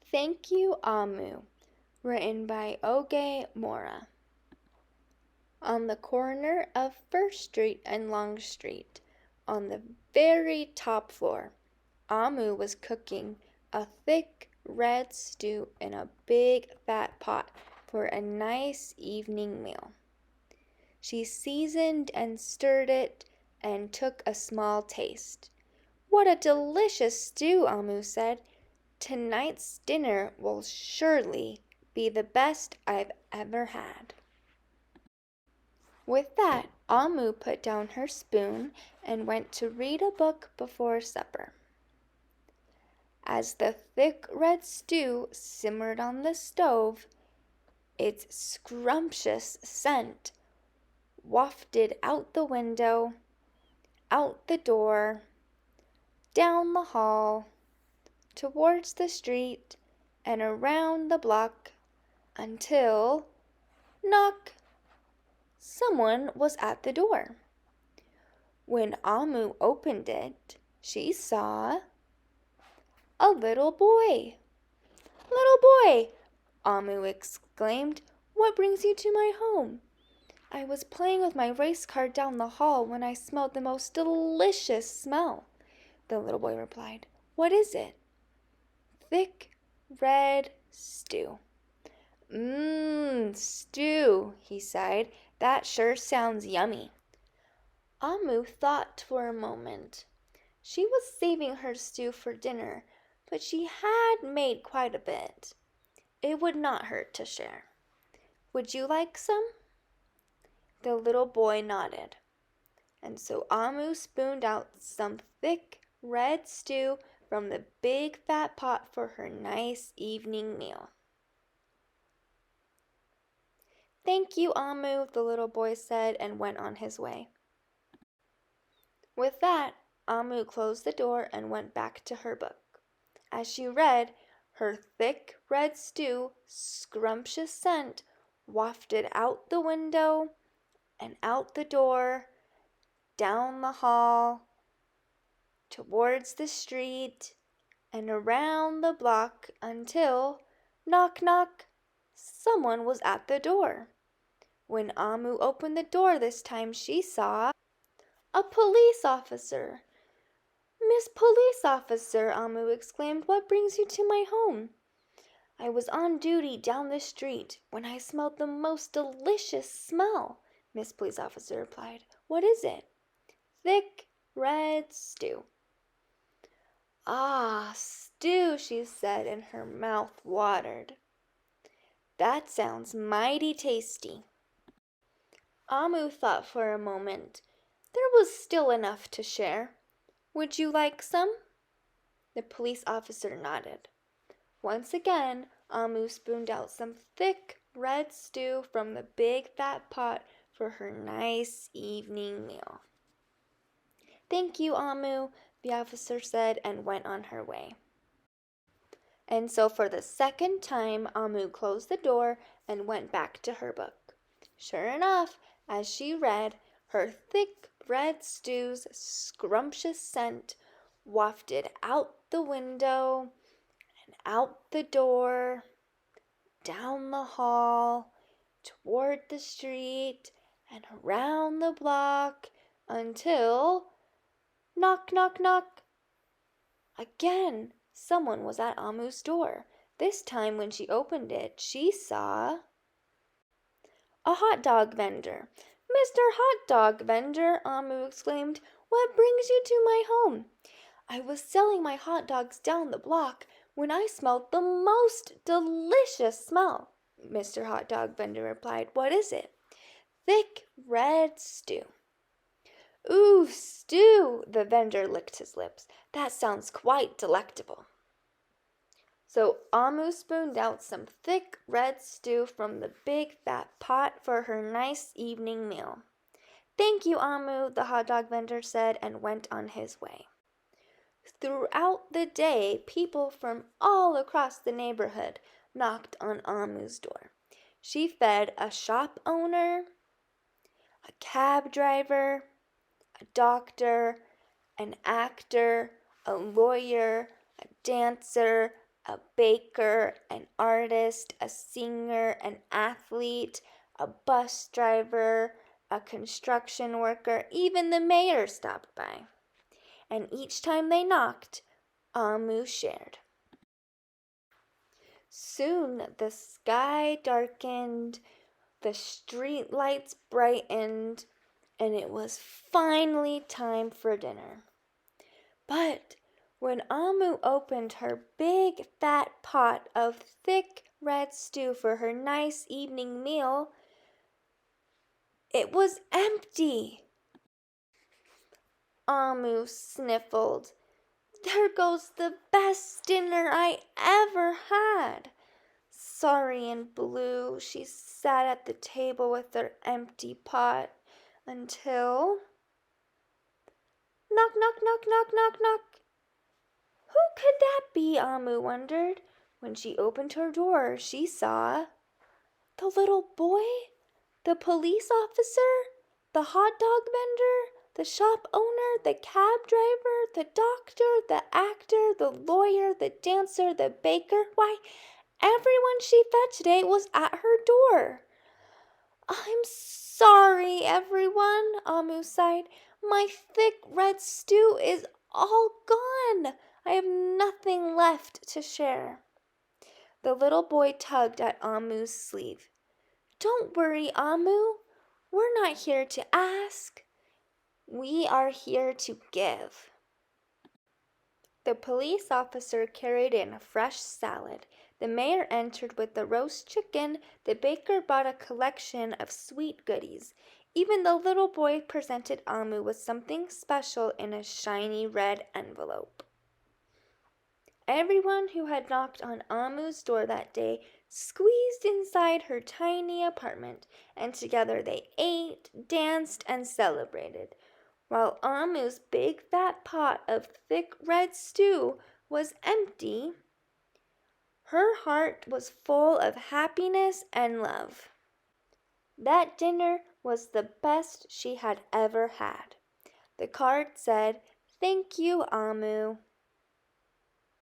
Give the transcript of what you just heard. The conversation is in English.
Thank You, Amu, written by Oge Mora. On the corner of First Street and Long Street, on the very top floor, Amu was cooking a thick red stew in a big fat pot for a nice evening meal. She seasoned and stirred it and took a small taste. "What a delicious stew," Amu said. "Tonight's dinner will surely be the best I've ever had." With that, Amu put down her spoon and went to read a book before supper. As the thick red stew simmered on the stove, its scrumptious scent wafted out the window, out the door, down the hall, towards the street, and around the block, until, knock, someone was at the door. When Amu opened it, she saw a little boy. "Little boy," Amu exclaimed, "what brings you to my home?" "I was playing with my race car down the hall when I smelled the most delicious smell," the little boy replied. "What is it?" "Thick red stew." Stew," he sighed. "That sure sounds yummy." Amu thought for a moment. She was saving her stew for dinner, but she had made quite a bit. It would not hurt to share. "Would you like some?" The little boy nodded, and so Amu spooned out some thick red stew from the big fat pot for her nice evening meal. "Thank you, Amu," the little boy said and went on his way. With that, Amu closed the door and went back to her book. As she read, her thick red stew, scrumptious scent wafted out the window and out the door, down the hall, towards the street, and around the block until, knock, knock, someone was at the door. When Amu opened the door this time, she saw a police officer. "Miss Police Officer," Amu exclaimed, "what brings you to my home?" "I was on duty down the street when I smelled the most delicious smell," Miss Police Officer replied. "What is it?" "Thick red stew." "Ah, stew," she said, and her mouth watered. "That sounds mighty tasty." Amu thought for a moment. There was still enough to share. "Would you like some?" The police officer nodded. Once again, Amu spooned out some thick red stew from the big fat pot for her nice evening meal. "Thank you, Amu," the officer said and went on her way. And so for the second time, Amu closed the door and went back to her book. Sure enough, as she read, her thick red stew's scrumptious scent wafted out the window and out the door, down the hall, toward the street, and around the block until, knock, knock, knock. Again, someone was at Amu's door. This time when she opened it, she saw a hot dog vendor. "Mr. Hot Dog Vendor," Amu exclaimed, "what brings you to my home?" "I was selling my hot dogs down the block when I smelled the most delicious smell," Mr. Hot Dog Vendor replied. "What is it?" "Thick red stew." "Ooh, stew!" The vendor licked his lips. "That sounds quite delectable." So Amu spooned out some thick red stew from the big fat pot for her nice evening meal. "Thank you, Amu," the hot dog vendor said and went on his way. Throughout the day, people from all across the neighborhood knocked on Amu's door. She fed a shop owner, a cab driver, a doctor, an actor, a lawyer, a dancer, a baker, an artist, a singer, an athlete, a bus driver, a construction worker, even the mayor stopped by. And each time they knocked, Amu shared. Soon the sky darkened, the street lights brightened, and it was finally time for dinner. But when Amu opened her big fat pot of thick red stew for her nice evening meal, it was empty. Amu sniffled. There goes the best dinner I ever had. Sorry and blue, she sat at the table with her empty pot until... Knock, knock, knock, knock, knock, knock. Who could that be, Amu wondered. When she opened her door, she saw the little boy, the police officer, the hot dog vendor, the shop owner, the cab driver, the doctor, the actor, the lawyer, the dancer, the baker. Why, everyone she fed today was at her door. I'm sorry, everyone, Amu sighed. My thick red stew is all gone. I have nothing left to share. The little boy tugged at Amu's sleeve. Don't worry, Amu. We're not here to ask. We are here to give. The police officer carried in a fresh salad. The mayor entered with the roast chicken. The baker brought a collection of sweet goodies. Even the little boy presented Amu with something special in a shiny red envelope. Everyone who had knocked on Amu's door that day squeezed inside her tiny apartment, and together they ate, danced, and celebrated. While Amu's big fat pot of thick red stew was empty, her heart was full of happiness and love. That dinner was the best she had ever had. The card said, "Thank you, Amu."